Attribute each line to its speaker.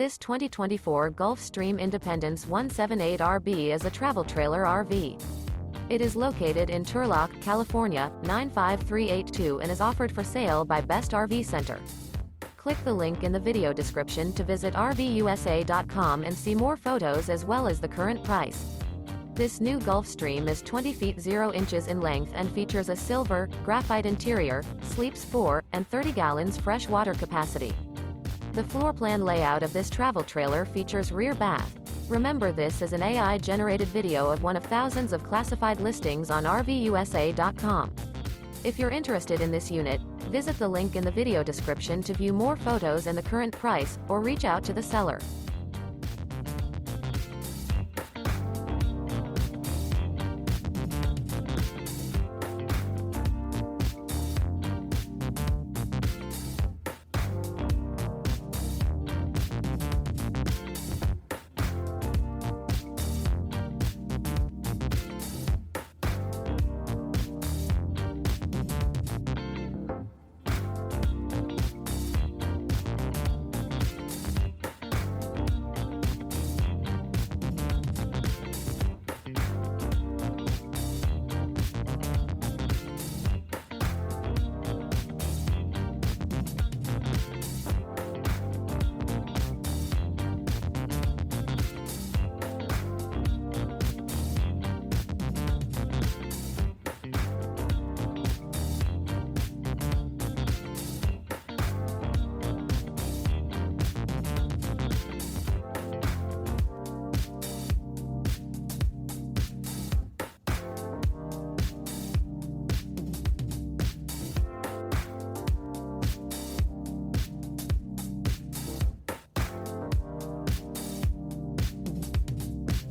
Speaker 1: This 2024 Gulfstream Independence 178RB is a travel trailer RV. It is located in Turlock, California, 95382 and is offered for sale by Best RV Center. Click the link in the video description to visit RVUSA.com and see more photos as well as the current price. This new Gulfstream is 20 feet 0 inches in length and features a silver, graphite interior, sleeps 4, and 30 gallons fresh water capacity. The floor plan layout of this travel trailer features rear bath. Remember, this is an AI-generated video of one of thousands of classified listings on RVUSA.com. If you're interested in this unit, visit the link in the video description to view more photos and the current price, or reach out to the seller.